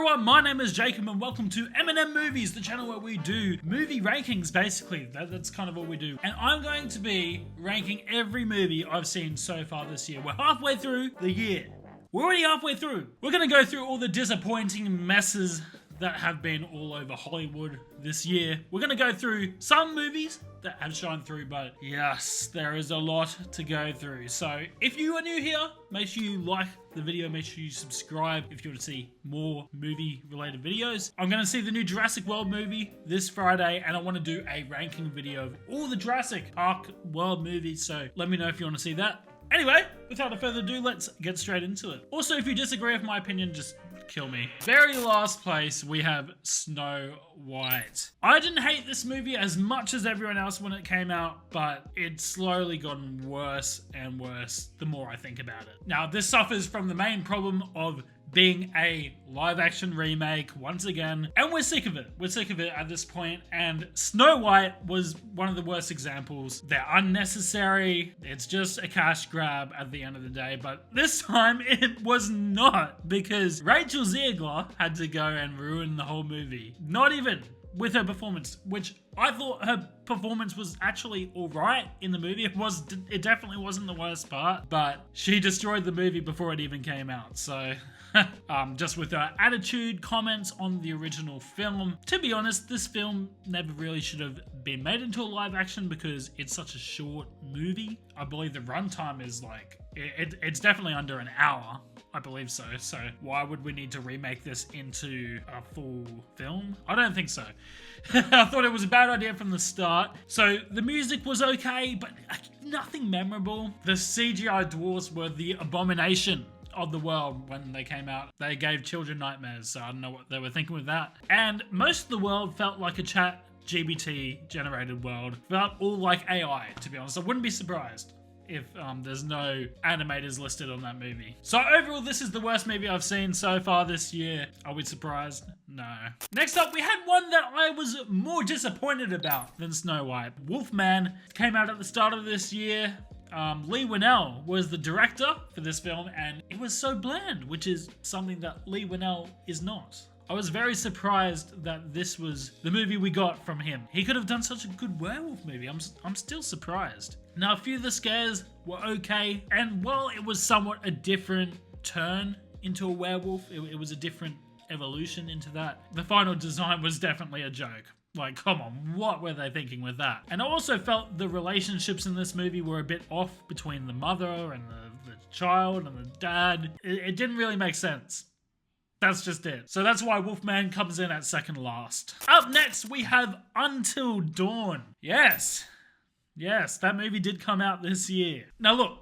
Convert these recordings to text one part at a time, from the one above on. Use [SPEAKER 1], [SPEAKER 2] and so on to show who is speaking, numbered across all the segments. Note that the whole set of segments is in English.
[SPEAKER 1] everyone, my name is Jacob and welcome to M&M Movies, the channel where we do movie rankings basically. That's kind of what we do. And I'm going to be ranking every movie I've seen so far this year. We're halfway through the year. We're already halfway through. We're going to go through all the disappointing messes that have been all over Hollywood this year. We're going to go through some movies that have shined through, but yes, there is a lot to go through. So if you are new here, make sure you like the video, make sure you subscribe if you want to see more movie related videos. I'm going to see the new Jurassic World movie this Friday, and I want to do a ranking video of all the Jurassic Park World movies, so let me know if you want to see that. Anyway, without further ado, let's get straight into it. Also, if you disagree with my opinion, just kill me. Very last place, we have Snow White. I didn't hate this movie as much as everyone else when it came out, but it's slowly gotten worse and worse the more I think about it. Now, this suffers from the main problem of being a live action remake once again, and we're sick of it. We're sick of it at this point, and Snow White was one of the worst examples. They're unnecessary. It's just a cash grab at the end of the day, but this time it was not, because Rachel Ziegler had to go and ruin the whole movie. Not even with her performance, which I thought her performance was actually alright in the movie. It definitely wasn't the worst part, but she destroyed the movie before it even came out, so just with her attitude, comments on the original film. To be honest, this film never really should have been made into a live action because it's such a short movie. I believe the runtime is like, it's definitely under an hour. I believe so. So why would we need to remake this into a full film? I don't think so. I thought it was a bad idea from the start. So the music was okay, but nothing memorable. The CGI dwarves were the abomination of the world when they came out. They gave children nightmares, so I don't know what they were thinking with that. And most of the world felt like a chat GPT generated world. Felt all like AI, to be honest. I wouldn't be surprised if there's no animators listed on that movie. So overall, this is the worst movie I've seen so far this year. Are we surprised? No. Next up, we had one that I was more disappointed about than Snow White. Wolfman came out at the start of this year. Leigh Whannell was the director for this film, and it was so bland, which is something that Leigh Whannell is not. I was very surprised that this was the movie we got from him. He could have done such a good werewolf movie. I'm still surprised. Now, a few of the scares were okay, and while it was somewhat a different turn into a werewolf, it was a different evolution into that, the final design was definitely a joke. Like, come on, what were they thinking with that? And I also felt the relationships in this movie were a bit off between the mother and the child and the dad. It didn't really make sense. That's just it. So that's why Wolfman comes in at second last. Up next, we have Until Dawn. Yes, that movie did come out this year. Now look,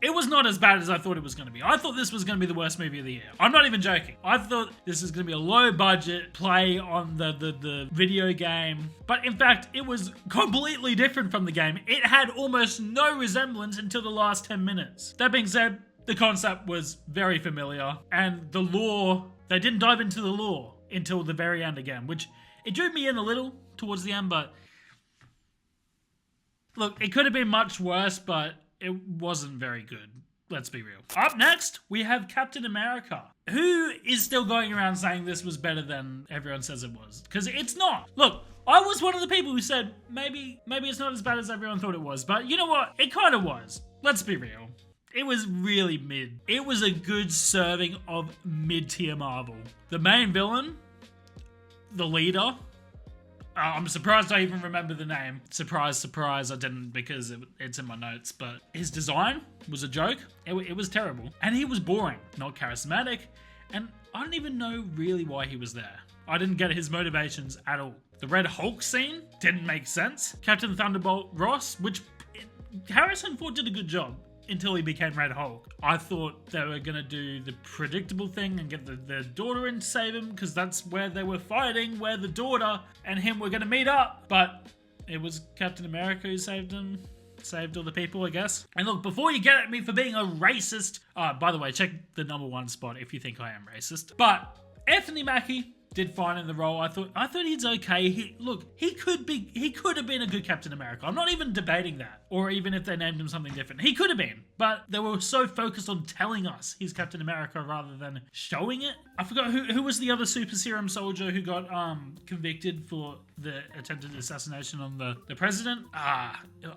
[SPEAKER 1] it was not as bad as I thought it was going to be. I thought this was going to be the worst movie of the year. I'm not even joking. I thought this was going to be a low budget play on the video game. But in fact, it was completely different from the game. It had almost no resemblance until the last 10 minutes. That being said, the concept was very familiar. And the lore, they didn't dive into the lore until the very end again, which it drew me in a little towards the end, but look, it could have been much worse, but it wasn't very good. Let's be real. Up next, we have Captain America, who is still going around saying this was better than everyone says it was. Because it's not. Look, I was one of the people who said, maybe it's not as bad as everyone thought it was. But you know what? It kind of was. Let's be real. It was really mid. It was a good serving of mid-tier Marvel. The main villain, the leader, I'm surprised I even remember the name. Surprise, I didn't because it's in my notes. But his design was a joke. It was terrible. And he was boring, not charismatic. And I don't even know really why he was there. I didn't get his motivations at all. The Red Hulk scene didn't make sense. Captain Thunderbolt Ross, which Harrison Ford did a good job until he became Red Hulk. I thought they were going to do the predictable thing and get the daughter in to save him, because that's where they were fighting, where the daughter and him were going to meet up. But it was Captain America who saved him. Saved all the people, I guess. And look, before you get at me for being a racist, by the way, check the #1 spot if you think I am racist. But Anthony Mackie did fine in the role. I thought he's okay. He could have been a good Captain America. I'm not even debating that. Or even if they named him something different. He could have been. But they were so focused on telling us he's Captain America rather than showing it. I forgot who was the other super serum soldier who got convicted for the attempted assassination on the president?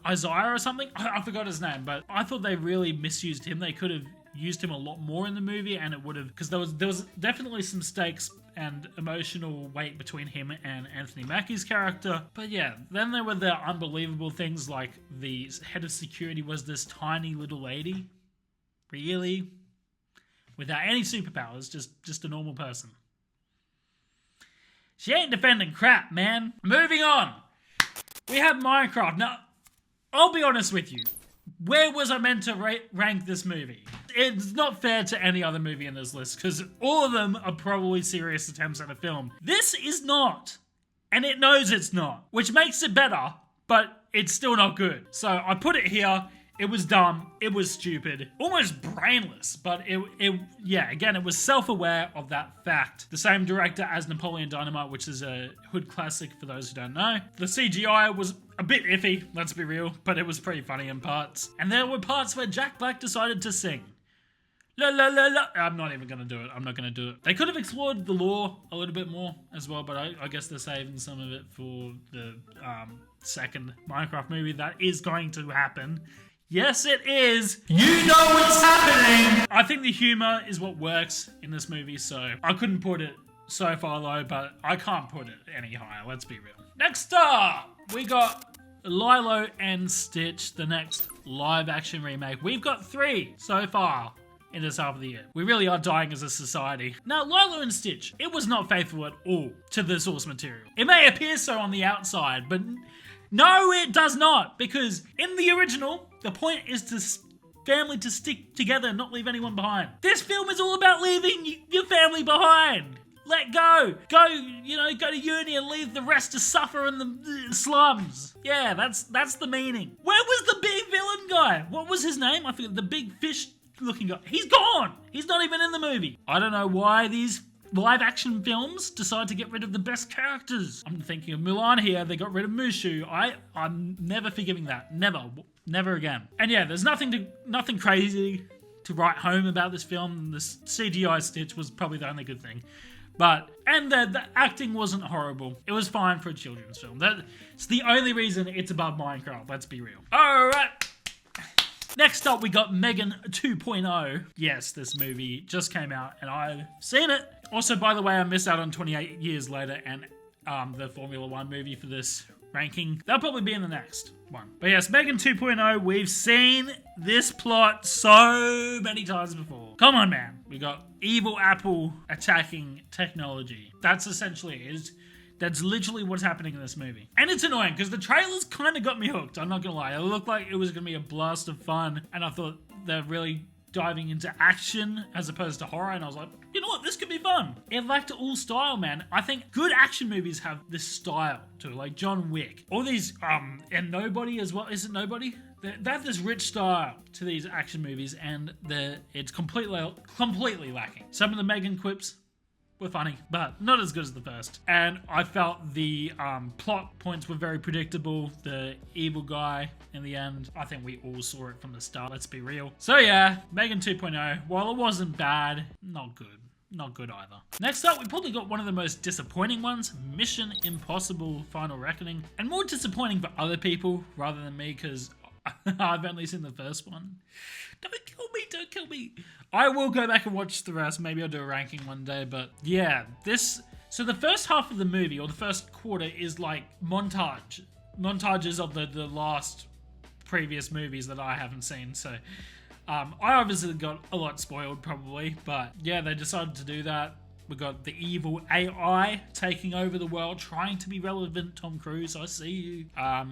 [SPEAKER 1] Isaiah or something? I forgot his name, but I thought they really misused him. They could have used him a lot more in the movie, and it would have, because there was definitely some stakes and emotional weight between him and Anthony Mackie's character. But yeah, then there were the unbelievable things like the head of security was this tiny little lady. Really? Without any superpowers, just a normal person. She ain't defending crap, man. Moving on. We have Minecraft. Now, I'll be honest with you. Where was I meant to rank this movie? It's not fair to any other movie in this list because all of them are probably serious attempts at a film. This is not. And it knows it's not. Which makes it better, but it's still not good. So I put it here. It was dumb. It was stupid. Almost brainless. But again, it was self-aware of that fact. The same director as Napoleon Dynamite, which is a hood classic for those who don't know. The CGI was a bit iffy, let's be real, but it was pretty funny in parts. And there were parts where Jack Black decided to sing. La la la la. I'm not even going to do it. I'm not going to do it. They could have explored the lore a little bit more as well, but I guess they're saving some of it for the second Minecraft movie that is going to happen. Yes, it is. You know what's happening. I think the humor is what works in this movie, so I couldn't put it so far low, but I can't put it any higher. Let's be real. Next up, we got Lilo and Stitch, the next live-action remake. We've got 3 so far in this half of the year. We really are dying as a society. Now, Lilo and Stitch, it was not faithful at all to the source material. It may appear so on the outside, but no, it does not, because in the original, the point is to family to stick together and not leave anyone behind. This film is all about leaving your family behind. Let go. Go to uni and leave the rest to suffer in the slums. Yeah, that's the meaning. Where was the big villain guy? What was his name? I forget. The big fish looking guy. He's gone. He's not even in the movie. I don't know why these live action films decide to get rid of the best characters. I'm thinking of Mulan here. They got rid of Mushu. I'm never forgiving that. Never again. And yeah, there's nothing crazy to write home about this film. The CGI Stitch was probably the only good thing. And the acting wasn't horrible. It was fine for a children's film. That's the only reason it's above Minecraft, let's be real. Alright. Next up, we got Megan 2.0. Yes, this movie just came out and I've seen it. Also, by the way, I missed out on 28 Years Later and the Formula 1 movie for this ranking. That'll probably be in the next one. But yes, Megan 2.0, we've seen this plot so many times before. Come on, man. We got evil Apple attacking technology. That's essentially it. That's literally what's happening in this movie. And it's annoying because the trailers kind of got me hooked. I'm not going to lie. It looked like it was going to be a blast of fun. And I thought they're really diving into action as opposed to horror. And I was like, you know what? This could be fun. It lacked all style, man. I think good action movies have this style to it, like John Wick. All these, and Nobody as well. Is it Nobody? They have this rich style to these action movies and it's completely lacking. Some of the Megan quips were funny, but not as good as the first. And I felt the plot points were very predictable. The evil guy in the end, I think we all saw it from the start, let's be real. So yeah, Megan 2.0, while it wasn't bad, not good. Not good either. Next up, we probably got one of the most disappointing ones, Mission Impossible Final Reckoning. And more disappointing for other people rather than me, because I've only seen the first one. Don't kill me. I will go back and watch the rest. Maybe I'll do a ranking one day, but yeah, so the first half of the movie, or the first quarter, is like montages of the last previous movies that I haven't seen, so I obviously got a lot spoiled probably, but yeah, they decided to do that. We got the evil AI taking over the world, trying to be relevant. Tom Cruise, I see you.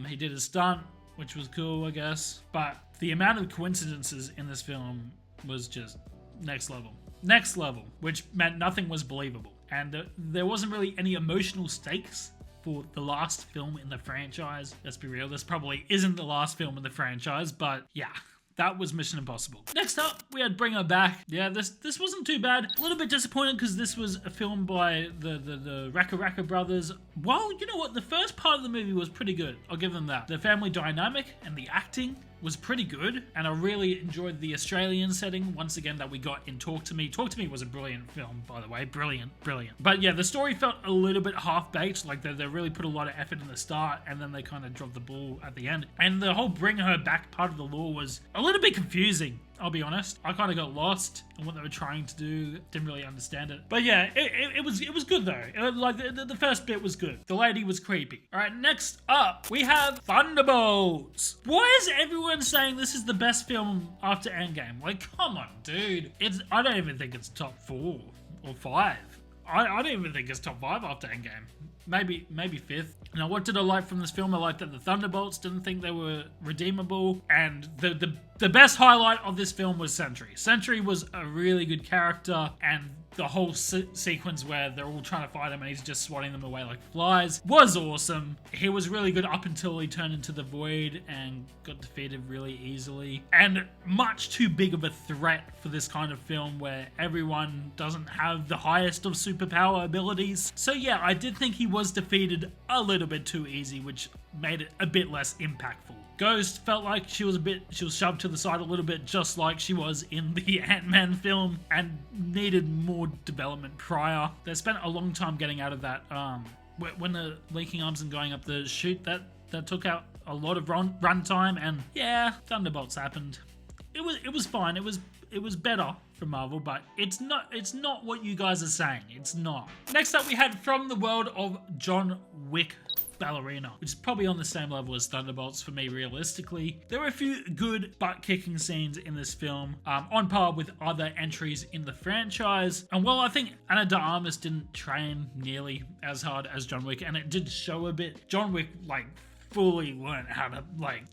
[SPEAKER 1] He did a stunt, which was cool, I guess. But the amount of coincidences in this film was just next level, which meant nothing was believable. And there wasn't really any emotional stakes for the last film in the franchise. Let's be real, this probably isn't the last film in the franchise, but yeah, That was Mission Impossible. Next up, we had Bring Her Back. Yeah, this wasn't too bad. A little bit disappointed because this was a film by the Raka brothers. Well, you know what? The first part of the movie was pretty good. I'll give them that. The family dynamic and the acting was pretty good, and I really enjoyed the Australian setting once again that we got in Talk to Me. Talk to Me was a brilliant film, by the way. Brilliant. But yeah, the story felt a little bit half-baked, like they really put a lot of effort in the start, and then they kind of dropped the ball at the end. And the whole Bring Her Back part of the lore was a little bit confusing, I'll be honest. I kind of got lost in what they were trying to do. Didn't really understand it. But yeah, it was good though. The first bit was good. The lady was creepy. All right, next up, we have Thunderbolts. Why is everyone saying this is the best film after Endgame? Like, come on, dude. I don't even think it's top 4 or 5. I don't even think it's top 5 after Endgame. Maybe 5th. Now, what did I like from this film? I liked that the Thunderbolts didn't think they were redeemable, and the best highlight of this film was Sentry. Sentry was a really good character, and the whole sequence where they're all trying to fight him and he's just swatting them away like flies was awesome. He was really good up until he turned into the Void and got defeated really easily. And much too big of a threat for this kind of film where everyone doesn't have the highest of superpower abilities. So yeah, I did think he was defeated a little bit too easy, which made it a bit less impactful. Ghost felt like she was shoved to the side a little bit, just like she was in the Ant-Man film, and needed more development prior. They spent a long time getting out of that. When the linking arms and going up the chute, that took out a lot of run time, and yeah, Thunderbolts happened. It was fine. It was better from Marvel, but it's not what you guys are saying. It's not. Next up, we had From the World of John Wick Ballerina, which is probably on the same level as Thunderbolts for me, realistically. There were a few good butt-kicking scenes in this film, on par with other entries in the franchise. And while I think Ana de Armas didn't train nearly as hard as John Wick, and it did show a bit, John Wick, fully learned how to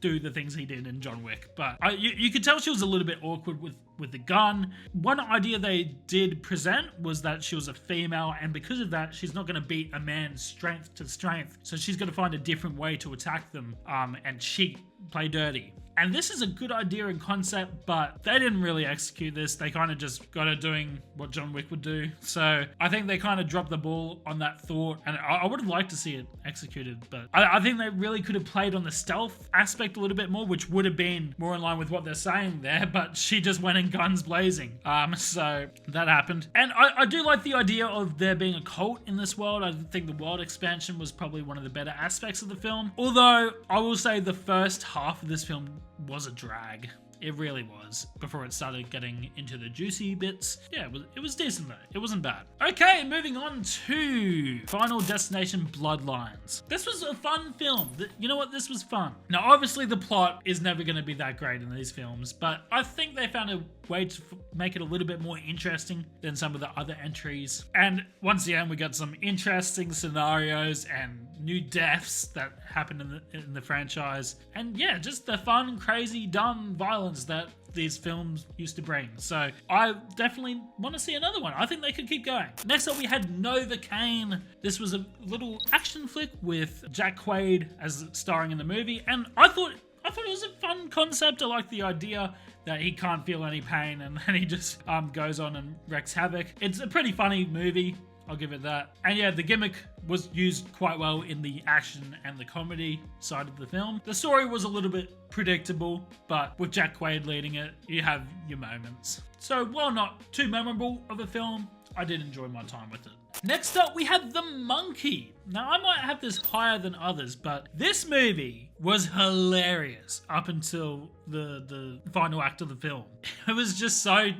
[SPEAKER 1] do the things he did in John Wick, but you could tell she was a little bit awkward with the gun. One idea they did present was that she was a female, and because of that, she's not going to beat a man's strength to strength, so she's going to find a different way to attack them, and cheat, play dirty. And this is a good idea and concept, but they didn't really execute this. They kind of just got her doing what John Wick would do. So I think they kind of dropped the ball on that thought, and I would have liked to see it executed, but I think they really could have played on the stealth aspect a little bit more, which would have been more in line with what they're saying there, but she just went in guns blazing. So that happened. And I do like the idea of there being a cult in this world. I think the world expansion was probably one of the better aspects of the film. Although I will say the first half of this film was a drag. It really was, before it started getting into the juicy bits. Yeah, it was decent though. It wasn't bad. Okay, moving on to Final Destination Bloodlines. This was a fun film. You know what? This was fun. Now, obviously the plot is never going to be that great in these films, but I think they found a way to make it a little bit more interesting than some of the other entries. And once again, we got some interesting scenarios and new deaths that happened in the franchise. And yeah, just the fun, crazy, dumb violence that these films used to bring. So I definitely want to see another one. I think they could keep going. Next up, we had Novocaine. This was a little action flick with Jack Quaid as starring in the movie, and I thought it was a fun concept. I like the idea that he can't feel any pain and then he just goes on and wreaks havoc. It's a pretty funny movie, I'll give it that. And yeah, the gimmick was used quite well in the action and the comedy side of the film. The story was a little bit predictable, but with Jack Quaid leading it, you have your moments. So while not too memorable of a film, I did enjoy my time with it. Next up, we have The Monkey. Now, I might have this higher than others, but this movie was hilarious up until the final act of the film. It was just so,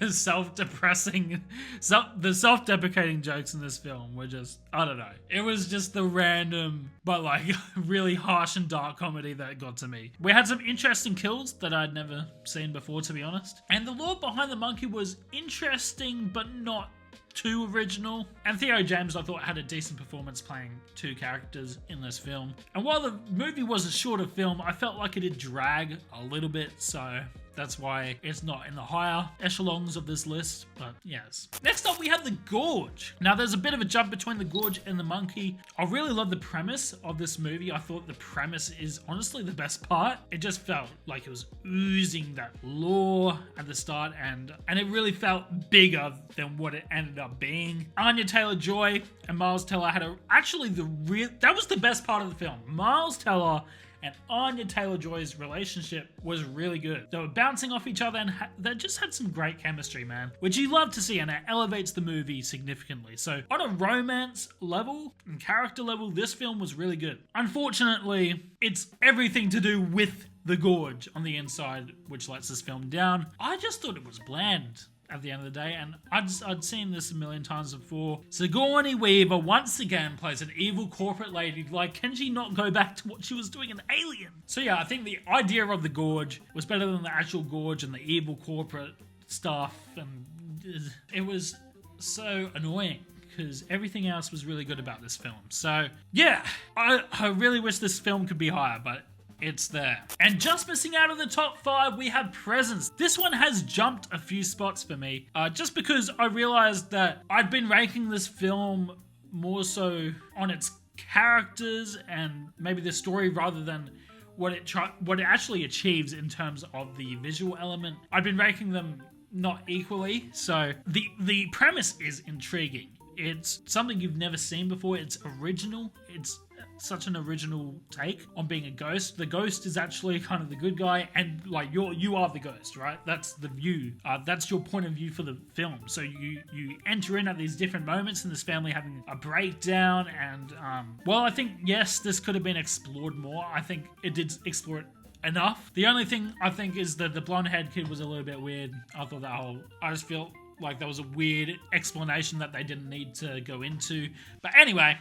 [SPEAKER 1] self-depressing. The self-deprecating jokes in this film were just, I don't know. It was just the random, but really harsh and dark comedy that got to me. We had some interesting kills that I'd never seen before, to be honest. And the lore behind The Monkey was interesting, but not too original. And Theo James, I thought, had a decent performance playing two characters in this film. And while the movie was a shorter film, I felt like it did drag a little bit, so That's why it's not in the higher echelons of this list, but yes. Next up, we have The Gorge. Now, there's a bit of a jump between The Gorge and The Monkey. I really love the premise of this movie. I thought the premise is honestly the best part. It just felt like it was oozing that lore at the start, and it really felt bigger than what it ended up being. Anya Taylor-Joy and Miles Teller had that was the best part of the film. Miles Teller and Anya Taylor-Joy's relationship was really good. They were bouncing off each other, and they just had some great chemistry, man. Which you love to see, and it elevates the movie significantly. So on a romance level and character level, this film was really good. Unfortunately, it's everything to do with The Gorge on the inside, which lets this film down. I just thought it was bland at the end of the day, and I'd seen this a million times before. Sigourney Weaver once again plays an evil corporate lady. Like, can she not go back to what she was doing in Alien? So yeah, I think the idea of The Gorge was better than the actual Gorge and the evil corporate stuff, and it was so annoying because everything else was really good about this film. So yeah, I really wish this film could be higher, but it's there. And just missing out of the top 5, we have Presence. This one has jumped a few spots for me, just because I realized that I'd been ranking this film more so on its characters and maybe the story rather than what it actually achieves in terms of the visual element. I'd been ranking them not equally, so the premise is intriguing. It's something you've never seen before. It's original. It's such an original take on being a ghost. The ghost is actually kind of the good guy, and like you are the ghost, right? That's the view. That's your point of view for the film. So you enter in at these different moments, and this family having a breakdown, and well, I think yes, this could have been explored more. I think it did explore it enough. The only thing I think is that the blonde-haired kid was a little bit weird. I thought I just feel like that was a weird explanation that they didn't need to go into. But anyway,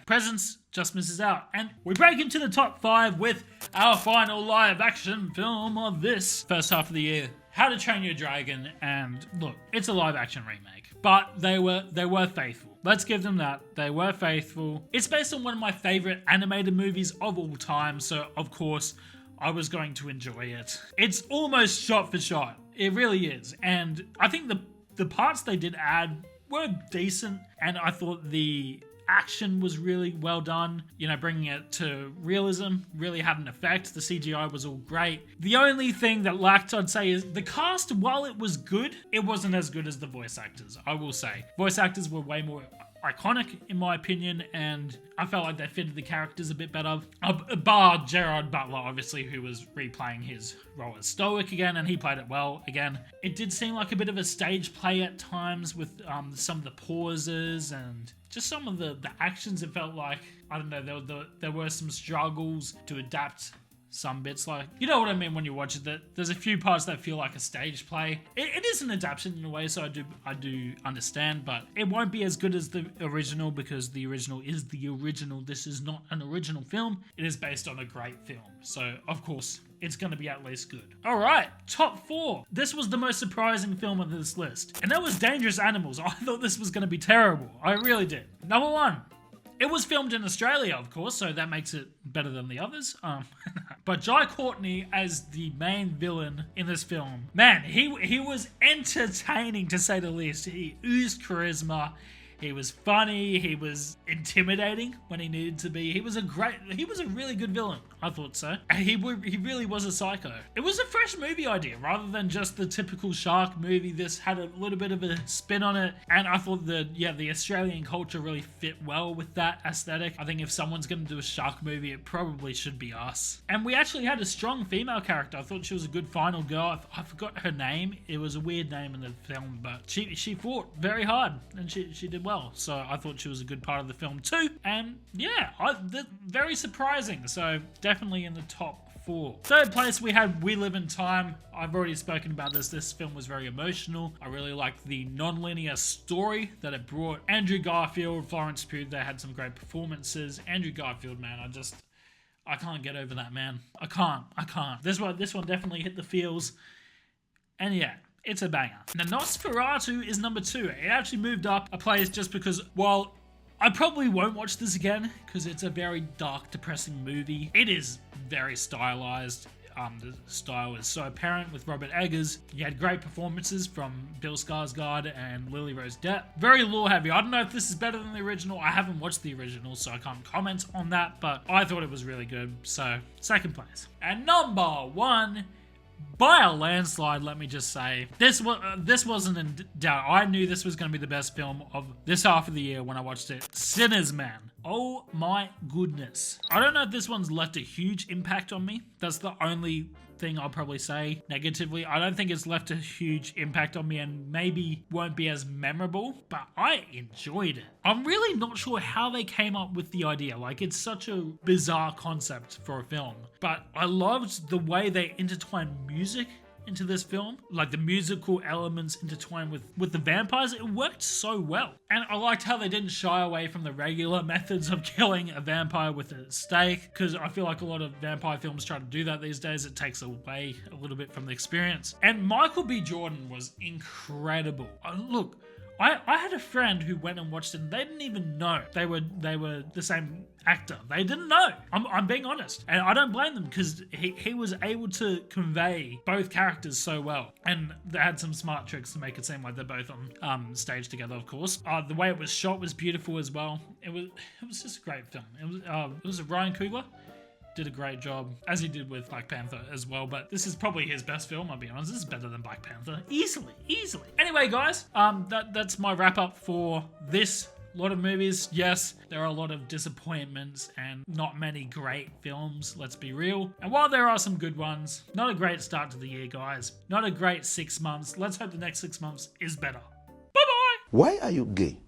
[SPEAKER 1] Presence just misses out. And we break into the top 5 with our final live-action film of this first half of the year, How to Train Your Dragon. And look, it's a live-action remake, but they were faithful. Let's give them that. They were faithful. It's based on one of my favorite animated movies of all time, so of course I was going to enjoy it. It's almost shot for shot. It really is. And I think the parts they did add were decent, and I thought the action was really well done. You know, bringing it to realism really had an effect. The CGI was all great. The only thing that lacked, I'd say, is the cast. While it was good, it wasn't as good as the voice actors, I will say. Voice actors were way more iconic, in my opinion, and I felt like they fitted the characters a bit better. Bar Gerard Butler, obviously, who was replaying his role as Stoic again, and he played it well again. It did seem like a bit of a stage play at times with some of the pauses and just some of the actions. It felt like, I don't know, there were some struggles to adapt some bits, like, you know what I mean when you watch it, that there's a few parts that feel like a stage play. It is an adaptation in a way, so I do understand, but it won't be as good as the original because the original is the original. This is not an original film. It is based on a great film, so of course it's going to be at least good. All right, top 4. This was the most surprising film on this list, and that was Dangerous Animals. I thought this was going to be terrible. I really did. Number 1. It was filmed in Australia, of course, so that makes it better than the others. But Jai Courtney as the main villain in this film, man, he was entertaining to say the least. He oozed charisma. He was funny. He was intimidating when he needed to be. He was a really good villain. I thought so. He really was a psycho. It was a fresh movie idea rather than just the typical shark movie. This had a little bit of a spin on it, and I thought the Australian culture really fit well with that aesthetic. I think if someone's going to do a shark movie, it probably should be us. And we actually had a strong female character. I thought she was a good final girl. I forgot her name. It was a weird name in the film, but she fought very hard and she did well. So I thought she was a good part of the film too. And yeah, very surprising. So definitely in the top 4. Third place, we had We Live in Time. I've already spoken about this. This film was very emotional. I really liked the non-linear story that it brought. Andrew Garfield, Florence Pugh, they had some great performances. Andrew Garfield, man, I can't get over that, man. I can't. This one definitely hit the feels. And yeah, it's a banger. Now, Nosferatu is number 2. It actually moved up a place just because, while I probably won't watch this again because it's a very dark, depressing movie, it is very stylized. The style is so apparent with Robert Eggers. You had great performances from Bill Skarsgård and Lily Rose Depp. Very lore heavy. I don't know if this is better than the original. I haven't watched the original, so I can't comment on that, but I thought it was really good. So, second place. And number one, by a landslide, let me just say, this wasn't in doubt. I knew this was going to be the best film of this half of the year when I watched it. Sinners, man. Oh my goodness. I don't know if this one's left a huge impact on me. That's the only thing I'll probably say negatively. I don't think it's left a huge impact on me and maybe won't be as memorable, but I enjoyed it. I'm really not sure how they came up with the idea. Like, it's such a bizarre concept for a film, but I loved the way they intertwined music into this film, like the musical elements intertwined with the vampires. It worked so well. And I liked how they didn't shy away from the regular methods of killing a vampire with a stake, because I feel like a lot of vampire films try to do that these days. It takes away a little bit from the experience. And Michael B. Jordan was incredible. Look, I had a friend who went and watched it and they didn't even know they were the same actor. They didn't know. I'm being honest. And I don't blame them, because he was able to convey both characters so well. And they had some smart tricks to make it seem like they're both on stage together, of course. The way it was shot was beautiful as well. It was just a great film. It was Ryan Coogler. Did a great job, as he did with Black Panther as well, but this is probably his best film, I'll be honest. This is better than Black Panther. Easily. Anyway, guys, that's my wrap up for this lot of movies. Yes, there are a lot of disappointments and not many great films, let's be real. And while there are some good ones, not a great start to the year, guys. Not a great 6 months. Let's hope the next 6 months is better. Bye-bye!
[SPEAKER 2] Why are you gay?